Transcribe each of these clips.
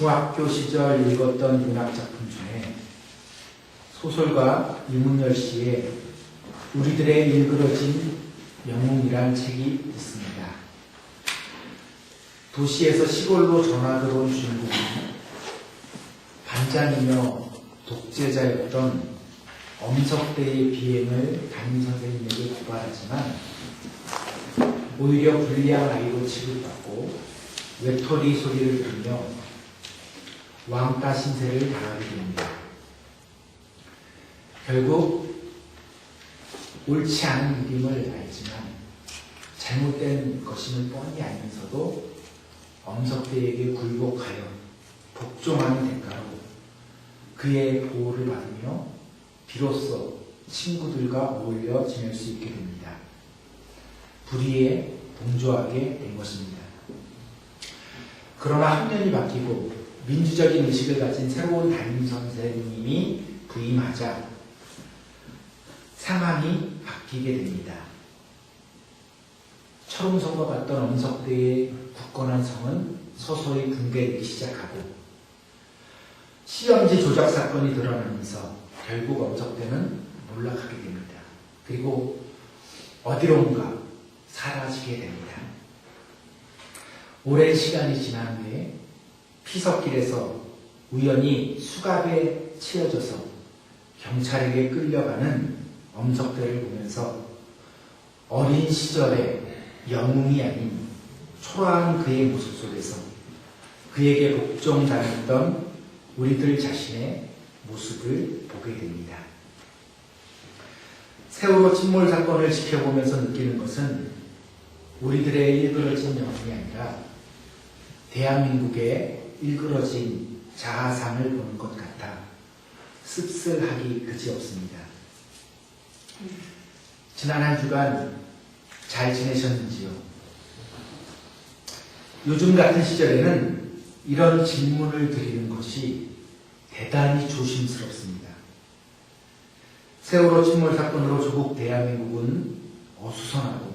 중학교 시절 읽었던 문학작품 중에 소설가 이문열 씨의 우리들의 일그러진 영웅이란 책이 있습니다. 도시에서 시골로 전화 들어온 주인공은 반장이며 독재자였던 엄석대의 비행을 담임선생님에게 고발하지만 오히려 불리한 아이로 취급받고 외톨이 소리를 들으며 왕따 신세를 당하게 됩니다. 결국 옳지 않은 일임을 알지만 잘못된 것임을 뻔히 알면서도 엄석대에게 굴복하여 복종하는 대가로 그의 보호를 받으며 비로소 친구들과 어울려 지낼 수 있게 됩니다. 불의에 동조하게 된 것입니다. 그러나 학년이 바뀌고 민주적인 의식을 가진 새로운 담임선생님이 부임하자 상황이 바뀌게 됩니다. 철옹성과 같던 엄석대의 굳건한 성은 서서히 붕괴되기 시작하고 시험지 조작 사건이 드러나면서 결국 엄석대는 몰락하게 됩니다. 그리고 어디론가 사라지게 됩니다. 오랜 시간이 지난 후에 피서길에서 우연히 수갑에 치여져서 경찰에게 끌려가는 엄석대를 보면서 어린 시절의 영웅이 아닌 초라한 그의 모습 속에서 그에게 복종당했던 우리들 자신의 모습을 보게 됩니다. 세월호 침몰 사건을 지켜보면서 느끼는 것은 우리들의 일그러진 영웅이 아니라 대한민국의 일그러진 자아상을 보는 것 같아 씁쓸하기 그지없습니다. 지난 한 주간 잘 지내셨는지요? 요즘 같은 시절에는 이런 질문을 드리는 것이 대단히 조심스럽습니다. 세월호 침몰 사건으로 조국 대한민국은 어수선하고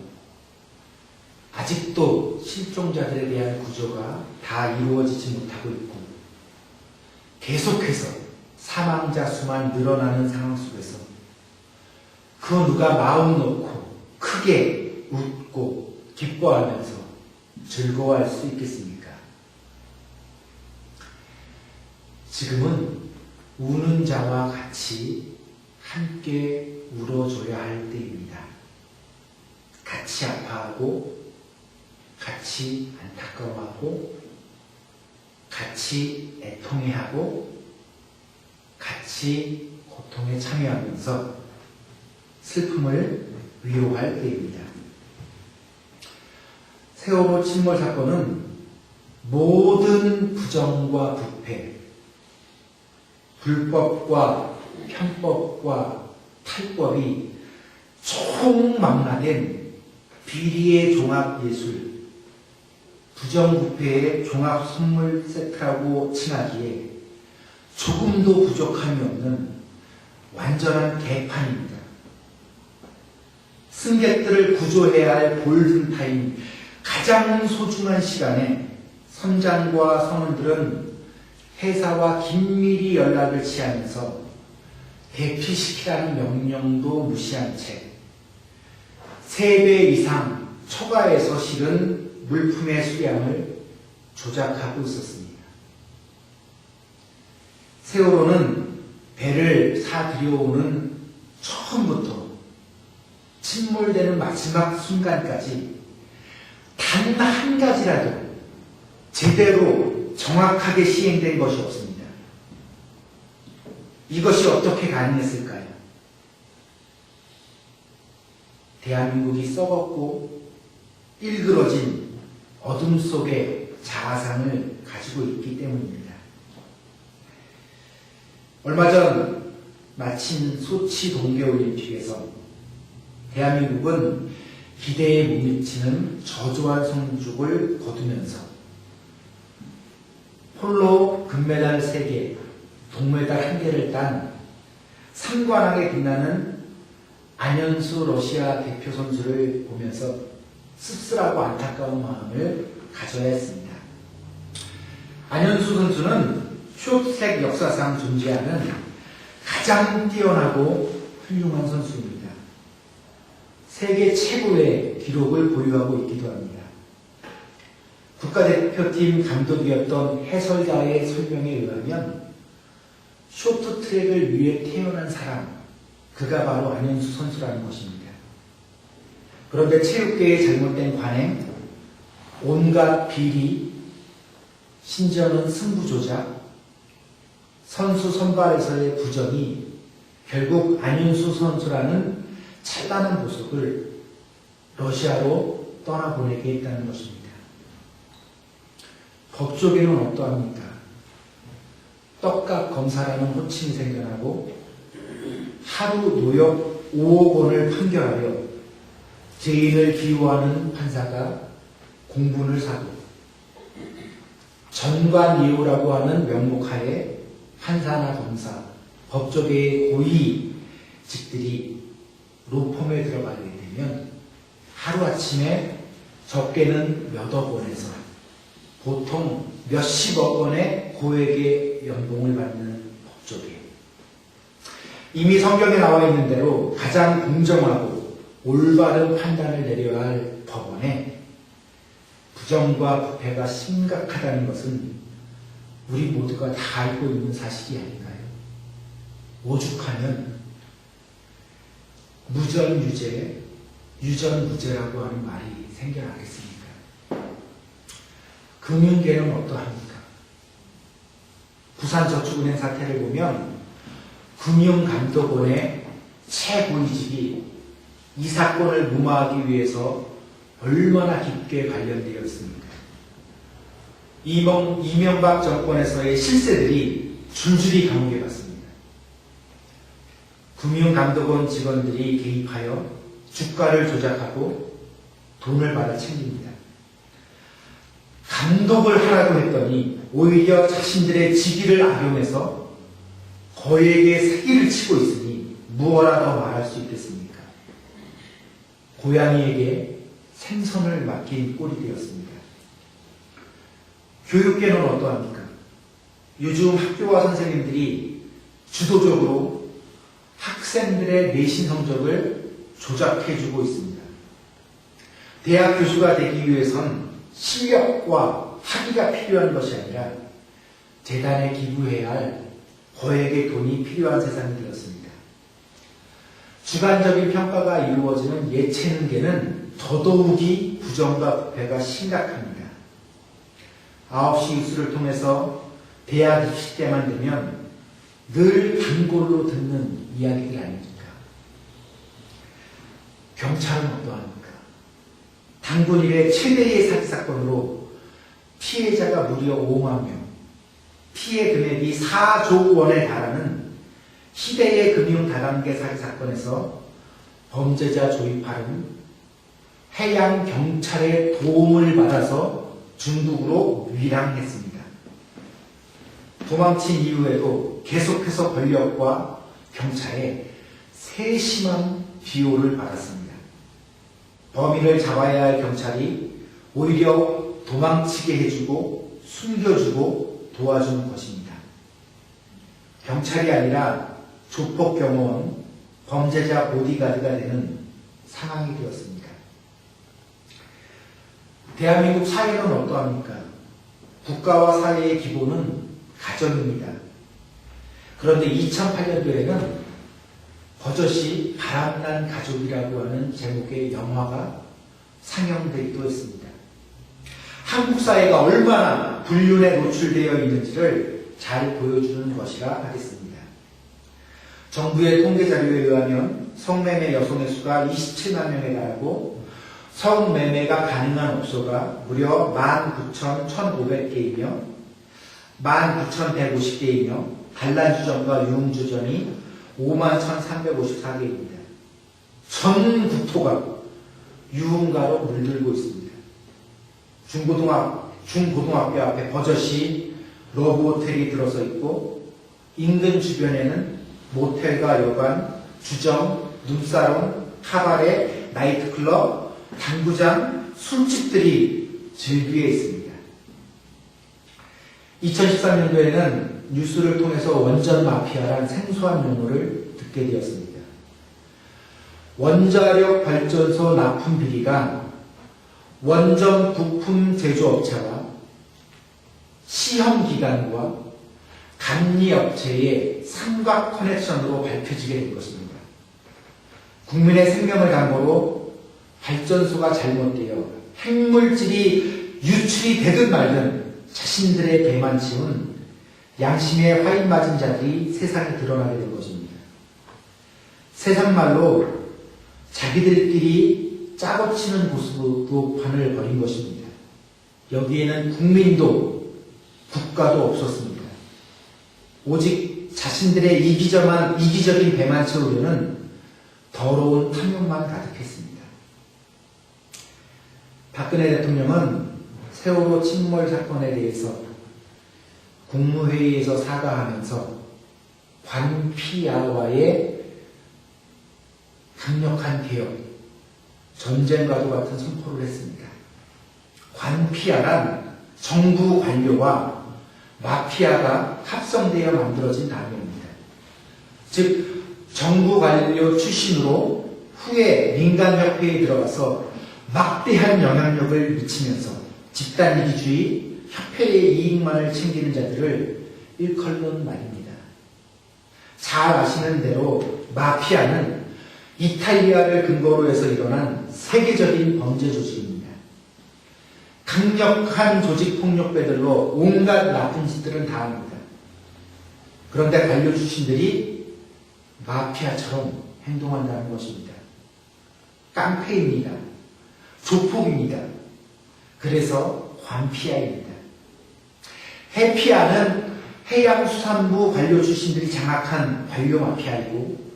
아직도 실종자들에 대한 구조가 다 이루어지지 못하고 있고 계속해서 사망자 수만 늘어나는 상황 속에서 그 누가 마음 놓고 크게 웃고 기뻐하면서 즐거워할 수 있겠습니까? 지금은 우는 자와 같이 함께 울어줘야 할 때입니다. 같이 아파하고 같이 안타까워하고 같이 애통해하고 같이 고통에 참여하면서 슬픔을 위로할 때입니다. 세월호 침몰 사건은 모든 부정과 부패, 불법과 편법과 탈법이 총망라된 비리의 종합예술, 부정부패의 종합선물 세트라고 칭하기에 조금도 부족함이 없는 완전한 개판입니다. 승객들을 구조해야 할 골든타임, 가장 소중한 시간에 선장과 선원들은 회사와 긴밀히 연락을 취하면서 대피시키라는 명령도 무시한 채 3배 이상 초과해서 실은 물품의 수량을 조작하고 있었습니다. 세월호는 배를 사들여오는 처음부터 침몰되는 마지막 순간까지 단 한 가지라도 제대로 정확하게 시행된 것이 없습니다. 이것이 어떻게 가능했을까요? 대한민국이 썩었고 일그러진 어둠 속의 자아상을 가지고 있기 때문입니다. 얼마 전 마친 소치 동계올림픽에서 대한민국은 기대에 못 미치는 저조한 성적을 거두면서 홀로 금메달 3개, 동메달 1개를 딴 상관하게 빛나는 안현수 러시아 대표 선수를 보면서 씁쓸하고 안타까운 마음을 가져야 했습니다. 안현수 선수는 숏트랙 역사상 존재하는 가장 뛰어나고 훌륭한 선수입니다. 세계 최고의 기록을 보유하고 있기도 합니다. 국가대표팀 감독이었던 해설자의 설명에 의하면 쇼트트랙을 위해 태어난 사람, 그가 바로 안현수 선수라는 것입니다. 그런데 체육계의 잘못된 관행, 온갖 비리, 심지어는 승부 조작, 선수 선발에서의 부정이 결국 안윤수 선수라는 찬란한 모습을 러시아로 떠나보내게 했다는 것입니다. 법조계는 어떠합니까? 떡값 검사라는 호칭이 생겨나고 하루 노역 5억 원을 판결하여 죄인을 기호하는 판사가 공분을 사고 전관예우라고 하는 명목하에 판사나 검사, 법조계의 고위직들이 로펌에 들어가게 되면 하루아침에 적게는 몇억 원에서 보통 몇십억 원의 고액의 연봉을 받는 법조계. 이미 성경에 나와 있는 대로 가장 공정하고 올바른 판단을 내려야 할 법원에 부정과 부패가 심각하다는 것은 우리 모두가 다 알고 있는 사실이 아닌가요? 오죽하면 무전유죄, 유전무죄라고 하는 말이 생겨나겠습니까? 금융계는 어떠합니까? 부산저축은행 사태를 보면 금융감독원의 최고위직이 이 사건을 무마하기 위해서 얼마나 깊게 관련되어 있습니까? 이명박 정권에서의 실세들이 줄줄이 감옥에 갔습니다. 금융감독원 직원들이 개입하여 주가를 조작하고 돈을 받아 챙깁니다. 감독을 하라고 했더니 오히려 자신들의 직위를 악용해서 거액의 사기를 치고 있으니 무엇라 더 말할 수 있겠습니까? 고양이에게 생선을 맡긴 꼴이 되었습니다. 교육계는 어떠합니까? 요즘 학교와 선생님들이 주도적으로 학생들의 내신 성적을 조작해주고 있습니다. 대학 교수가 되기 위해선 실력과 학위가 필요한 것이 아니라 재단에 기부해야 할 거액의 돈이 필요한 세상이 되었습니다. 주관적인 평가가 이루어지는 예체능계는 더더욱이 부정과 부패가 심각합니다. 9시 뉴스를 통해서 대학 입시 때만 되면 늘 단골로 듣는 이야기들 아닙니까? 경찰은 어떠합니까? 단군 이래 최대의 사기 사건으로 피해자가 무려 5만 명, 피해 금액이 4조 원에 달하는 희대의 금융 다단계 사기 사건에서 범죄자 조입하는 해양 경찰의 도움을 받아서 중국으로 밀항했습니다. 도망친 이후에도 계속해서 권력과 경찰에 세심한 비호를 받았습니다. 범인을 잡아야 할 경찰이 오히려 도망치게 해주고 숨겨주고 도와주는 것입니다. 경찰이 아니라 조폭경호원, 범죄자 보디가드가 되는 상황이 되었습니다. 대한민국 사회는 어떠합니까? 국가와 사회의 기본은 가정입니다. 그런데 2008년도에는 버젓이 바람난 가족이라고 하는 제목의 영화가 상영되기도 했습니다. 한국 사회가 얼마나 불륜에 노출되어 있는지를 잘 보여주는 것이라 하겠습니다. 정부의 통계자료에 의하면 성매매 여성의 수가 27만 명에 달하고 성매매가 가능한 업소가 무려 19,1,500개이며 19,150개이며 단란주점과 유흥주점이 51,354개입니다. 전 국토가 유흥가로 물들고 있습니다. 중고등학교 앞에 버젓이 러브호텔이 들어서 있고 인근 주변에는 모텔과 여관, 주점, 눈사롱, 카바레, 나이트클럽, 당구장, 술집들이 즐비해 있습니다. 2013년도에는 뉴스를 통해서 원전 마피아란 생소한 용어를 듣게 되었습니다. 원자력 발전소 납품 비리가 원전 부품 제조업체와 시험기관과 감리업체의 삼각 커넥션으로 밝혀지게 된 것입니다. 국민의 생명을 담보로 발전소가 잘못되어 핵물질이 유출이 되든 말든 자신들의 배만 치운 양심에 화인 맞은 자들이 세상에 드러나게 된 것입니다. 세상말로 자기들끼리 짜고 치는 모습으로 판을 벌인 것입니다. 여기에는 국민도 국가도 없었습니다. 오직 자신들의 이기적인 배만 채우려는 더러운 탐욕만 가득했습니다. 박근혜 대통령은 세월호 침몰 사건에 대해서 국무회의에서 사과하면서 관피아와의 강력한 개혁, 전쟁과도 같은 선포를 했습니다. 관피아란 정부 관료와 마피아가 합성되어 만들어진 단어입니다. 즉 정부 관료 출신으로 후에 민간협회에 들어가서 막대한 영향력을 미치면서 집단이기주의, 협회의 이익만을 챙기는 자들을 일컬는 말입니다. 잘 아시는 대로 마피아는 이탈리아를 근거로 해서 일어난 세계적인 범죄 조직입니다. 강력한 조직폭력배들로 온갖 나쁜 짓들은 다 합니다. 그런데 관료 출신들이 마피아처럼 행동한다는 것입니다. 깡패입니다. 조폭입니다. 그래서 관피아입니다. 해피아는 해양수산부 관료 출신들이 장악한 관료 마피아이고,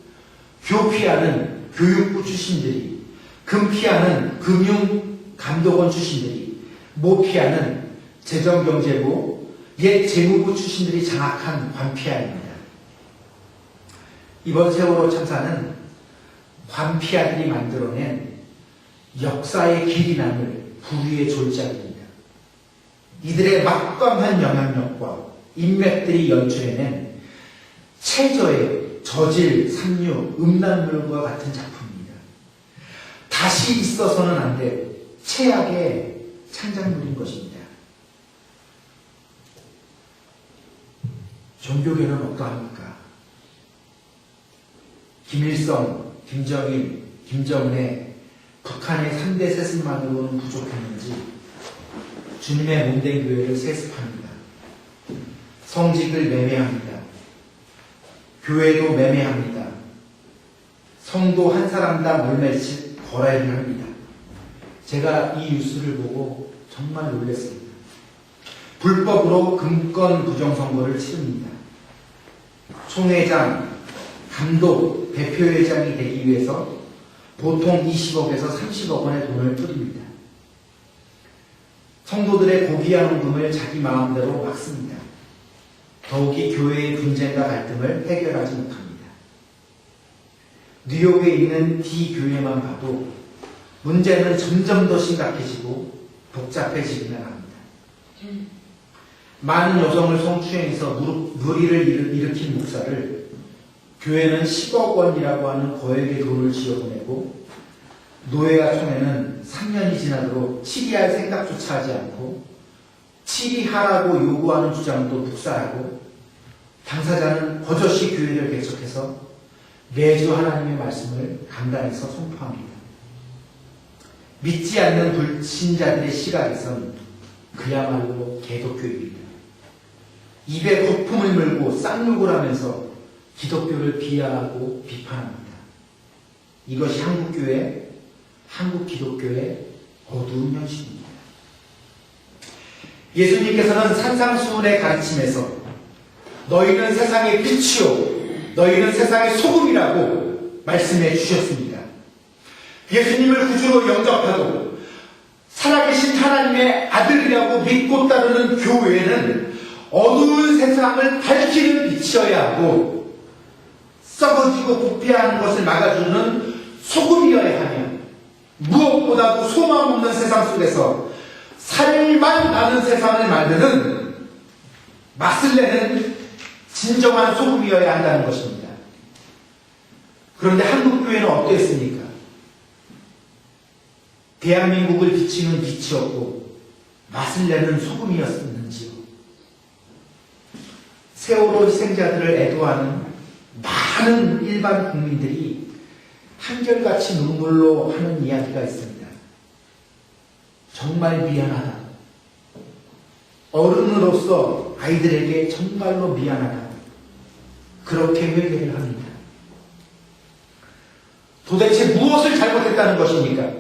교피아는 교육부 출신들이, 금피아는 금융감독원 출신들이, 모피아는 재정경제부, 옛 재무부 출신들이 장악한 관피아입니다. 이번 세월호 참사는 관피아들이 만들어낸 역사의 길이 남을 불의의 졸작입니다. 이들의 막강한 영향력과 인맥들이 연출해낸 최저의 저질, 삼류, 음란물과 같은 작품입니다. 다시 있어서는 안 될 최악의 창작물인 것입니다. 종교계는 어떠합니까? 김일성, 김정일, 김정은의 북한의 3대 세습만으로는 부족했는지 주님의 몸된 교회를 세습합니다. 성직을 매매합니다. 교회도 매매합니다. 성도 한 사람당 얼마씩 거래를 합니다. 제가 이 뉴스를 보고 정말 놀랐습니다. 불법으로 금권 부정선거를 치릅니다. 총회장, 감독, 대표회장이 되기 위해서 보통 20억에서 30억 원의 돈을 뿌립니다. 성도들의 고귀한 헌금을 자기 마음대로 막 씁니다. 더욱이 교회의 분쟁과 갈등을 해결하지 못합니다. 뉴욕에 있는 D교회만 봐도 문제는 점점 더 심각해지고 복잡해지기만 합니다. 많은 여성을 성추행해서 무리를 일으킨 목사를 교회는 10억 원이라고 하는 거액의 돈을 지어보내고, 노예와 총회는 3년이 지나도록 치리할 생각조차 하지 않고 치리하라고 요구하는 주장도 묵살하고, 당사자는 버젓이 교회를 개척해서 매주 하나님의 말씀을 강단에서 선포합니다. 믿지 않는 불신자들의 시각에선 그야말로 개독교입니다. 입에 거품을 물고 쌍욕을 하면서 기독교를 비하하고 비판합니다. 이것이 한국교회, 한국 기독교의 어두운 현실입니다. 예수님께서는 산상수훈의 가르침에서 너희는 세상의 빛이요 너희는 세상의 소금이라고 말씀해 주셨습니다. 예수님을 구주로 영접하고 살아계신 하나님의 아들이라고 믿고 따르는 교회는 어두운 세상을 밝히는 빛이어야 하고, 썩어지고 부패하는 것을 막아주는 소금이어야 하며, 무엇보다도 소망 없는 세상 속에서 살만 나는 세상을 만드는 맛을 내는 진정한 소금이어야 한다는 것입니다. 그런데 한국교회는 어땠습니까? 대한민국을 비치는 빛이었고 맛을 내는 소금이었는지요. 세월호 희생자들을 애도하는 많은 일반 국민들이 한결같이 눈물로 하는 이야기가 있습니다. 정말 미안하다. 어른으로서 아이들에게 정말로 미안하다. 그렇게 회개를 합니다. 도대체 무엇을 잘못했다는 것입니까?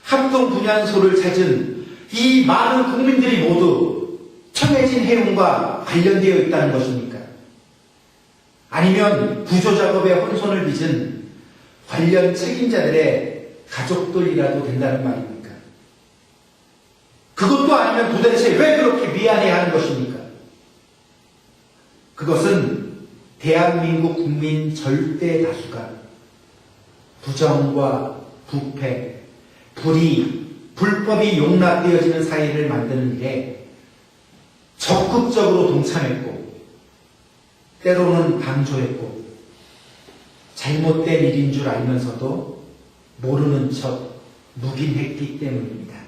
합동 분향소를 찾은 이 많은 국민들이 모두 청해진 해운과 관련되어 있다는 것입니까? 아니면 구조작업에 혼선을 빚은 관련 책임자들의 가족들이라도 된다는 말입니까? 그것도 아니면 도대체 왜 그렇게 미안해야 하는 것입니까? 그것은 대한민국 국민 절대 다수가 부정과 부패, 불의, 불법이 용납되어지는 사회를 만드는 일에 적극적으로 동참했고 때로는 방조했고 잘못된 일인 줄 알면서도 모르는 척 묵인했기 때문입니다.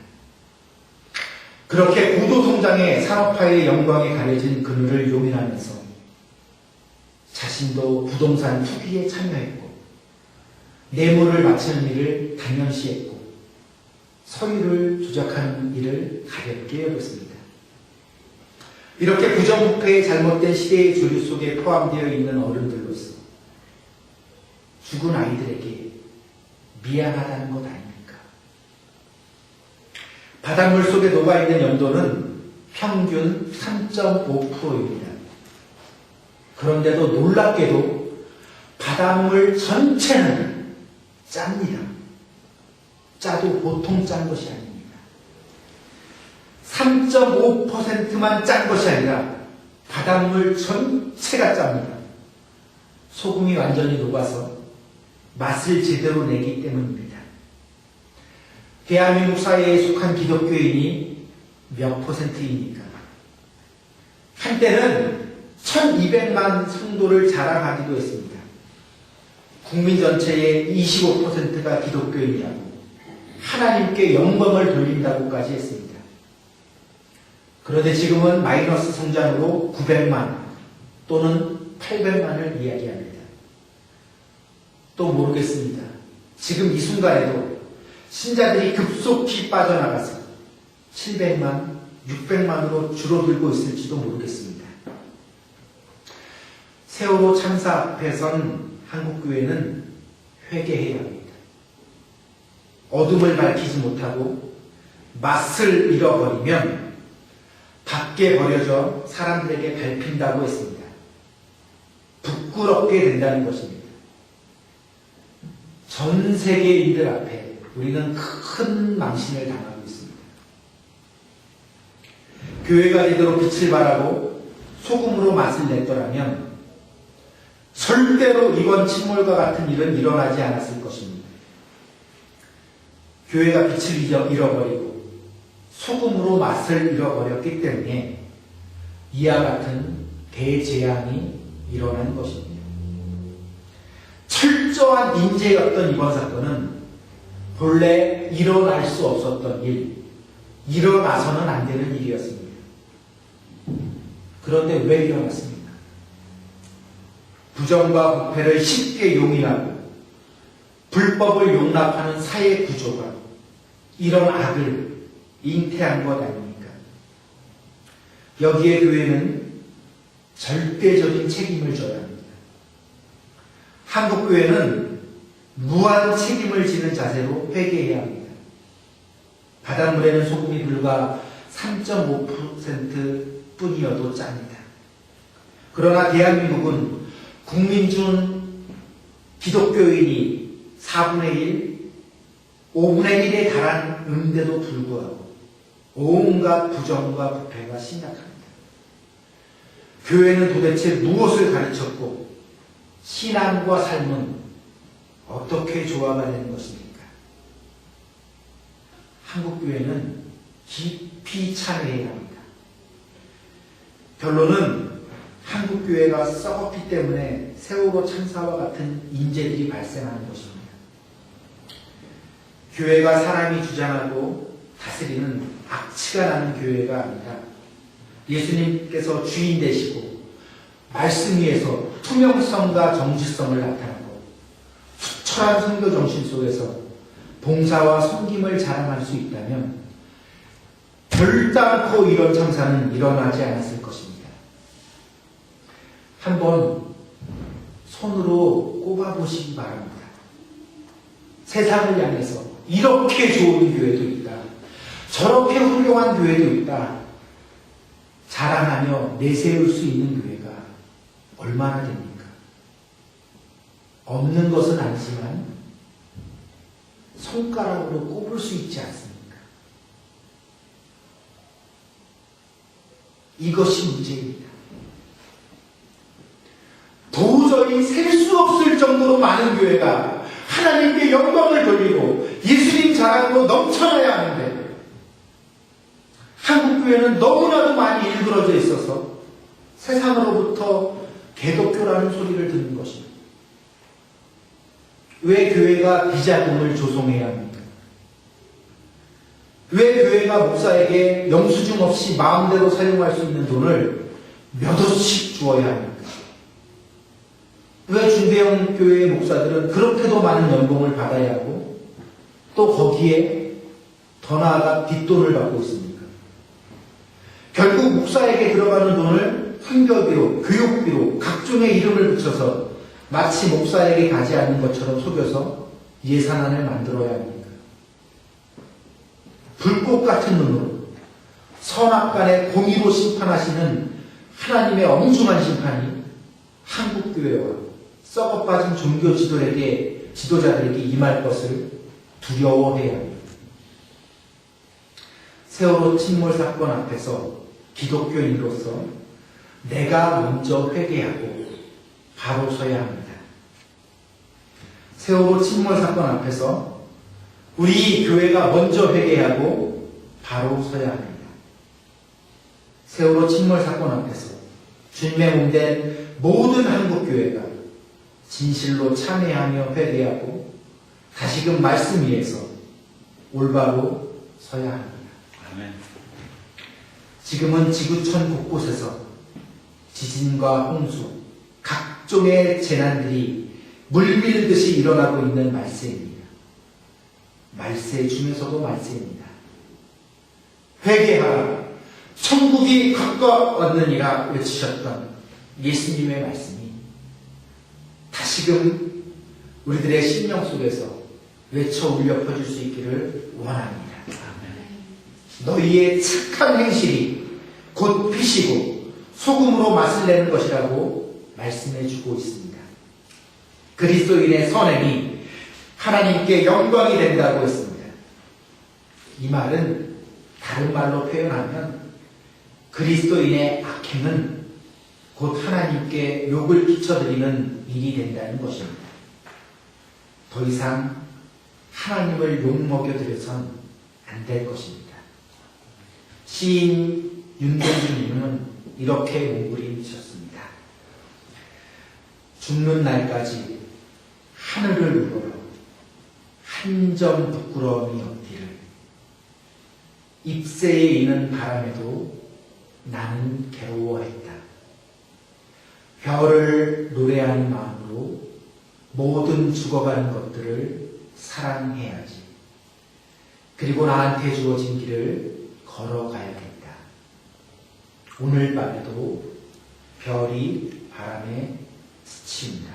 그렇게 구도통장의 산업화의 영광에 가려진 그늘을 용인하면서 자신도 부동산 투기에 참여했고 뇌물을 바치는 일을 당연시했고 서류를 조작하는 일을 가볍게 여겼습니다. 이렇게 부정부패의 잘못된 시대의 조류 속에 포함되어 있는 어른들로서 죽은 아이들에게 미안하다는 것 아닙니까? 바닷물 속에 녹아있는 염도는 평균 3.5%입니다. 그런데도 놀랍게도 바닷물 전체는 짭니다. 짜도 보통 짠 것이 아닙니다. 3.5%만 짠 것이 아니라 바닷물 전체가 짭니다. 소금이 완전히 녹아서 맛을 제대로 내기 때문입니다. 대한민국 사회에 속한 기독교인이 몇 %입니까? 한때는 1200만 성도를 자랑하기도 했습니다. 국민 전체의 25%가 기독교인이라고 하나님께 영광을 돌린다고까지 했습니다. 그런데 지금은 마이너스 성장으로 900만 또는 800만을 이야기합니다. 또 모르겠습니다. 지금 이 순간에도 신자들이 급속히 빠져나가서 700만, 600만으로 줄어들고 있을지도 모르겠습니다. 세월호 참사 앞에선 한국교회는 회개해야 합니다. 어둠을 밝히지 못하고 맛을 잃어버리면 밖에 버려져 사람들에게 밟힌다고 했습니다. 부끄럽게 된다는 것입니다. 전 세계인들 앞에 우리는 큰 망신을 당하고 있습니다. 교회가 제대로 빛을 발하고 소금으로 맛을 냈더라면 절대로 이번 침몰과 같은 일은 일어나지 않았을 것입니다. 교회가 빛을 잃어버리고 소금으로 맛을 잃어버렸기 때문에 이와 같은 대재앙이 일어난 것입니다. 철저한 인재였던 이번 사건은 본래 일어날 수 없었던 일, 일어나서는 안 되는 일이었습니다. 그런데 왜 일어났습니까? 부정과 부패를 쉽게 용인하고 불법을 용납하는 사회 구조가 이런 악을 잉태한 것 아닙니까? 여기에 교회는 절대적인 책임을 져야 합니다. 한국교회는 무한 책임을 지는 자세로 회개해야 합니다. 바닷물에는 소금이 불과 3.5% 뿐이어도 짭니다. 그러나 대한민국은 국민 중 기독교인이 4분의 1, 5분의 1에 달하는데도 불구하고 온갖 부정과 부패가 심각합니다. 교회는 도대체 무엇을 가르쳤고 신앙과 삶은 어떻게 조화가 되는 것입니까? 한국교회는 깊이 참여해야 합니다. 결론은 한국교회가 썩었기 때문에 세월호 참사와 같은 인재들이 발생하는 것입니다. 교회가 사람이 주장하고 다스리는 악취가 나는 교회가 아니라 예수님께서 주인 되시고 말씀 위에서 투명성과 정직성을 나타내고 투철한 선교 정신 속에서 봉사와 섬김을 자랑할 수 있다면 결단코 이런 참사는 일어나지 않았을 것입니다. 한번 손으로 꼽아보시기 바랍니다. 세상을 향해서 이렇게 좋은 교회도 있다. 저렇게 훌륭한 교회도 있다. 자랑하며 내세울 수 있는 교회가 얼마나 됩니까? 없는 것은 아니지만 손가락으로 꼽을 수 있지 않습니까? 이것이 문제입니다. 도저히 셀 수 없을 정도로 많은 교회가 하나님께 영광을 돌리고 예수님 자랑으로 넘쳐나야 하는데 한국교회는 너무나도 많이 일그러져 있어서 세상으로부터 개독교라는 소리를 듣는 것입니다. 왜 교회가 비자금을 조성해야 합니까? 왜 교회가 목사에게 영수증 없이 마음대로 사용할 수 있는 돈을 몇 원씩 주어야 합니까? 왜 중대형 교회의 목사들은 그렇게도 많은 연봉을 받아야 하고 또 거기에 더 나아가 뒷돈을 받고 있습니까? 결국 목사에게 들어가는 돈을 선교비로, 교육비로 각종의 이름을 붙여서 마치 목사에게 가지 않는 것처럼 속여서 예산안을 만들어야 합니까? 불꽃 같은 눈으로 선악간에 공의로 심판하시는 하나님의 엄중한 심판이 한국교회와 썩어빠진 종교 지도자들에게 임할 것을 두려워해야 합니다. 세월호 침몰 사건 앞에서 기독교인으로서 내가 먼저 회개하고 바로 서야 합니다. 세월호 침몰 사건 앞에서 우리 교회가 먼저 회개하고 바로 서야 합니다. 세월호 침몰 사건 앞에서 주님의 몸된 모든 한국교회가 진실로 참회하며 회개하고 다시금 말씀 위에서 올바로 서야 합니다. 아멘. 지금은 지구촌 곳곳에서 지진과 홍수, 각종의 재난들이 물밀듯이 일어나고 있는 말세입니다. 말세 중에서도 말세입니다. 회개하라, 천국이 가까웠느니라 외치셨던 예수님의 말씀이 다시금 우리들의 심령 속에서 외쳐 울려 퍼질 수 있기를 원합니다. 너희의 착한 행실이 곧 피시고 소금으로 맛을 내는 것이라고 말씀해 주고 있습니다. 그리스도인의 선행이 하나님께 영광이 된다고 했습니다. 이 말은 다른 말로 표현하면 그리스도인의 악행은 곧 하나님께 욕을 끼쳐드리는 일이 된다는 것입니다. 더 이상 하나님을 욕먹여드려선 안 될 것입니다. 시인 윤동주님은 이렇게 뭉그리셨습니다. 죽는 날까지 하늘을 우러러 한 점 부끄러움이 없기를 잎새에 있는 바람에도 나는 괴로워했다. 별을 노래하는 마음으로 모든 죽어가는 것들을 사랑해야지. 그리고 나한테 주어진 길을 걸어가야겠다. 오늘 밤에도 별이 바람에 스칩니다.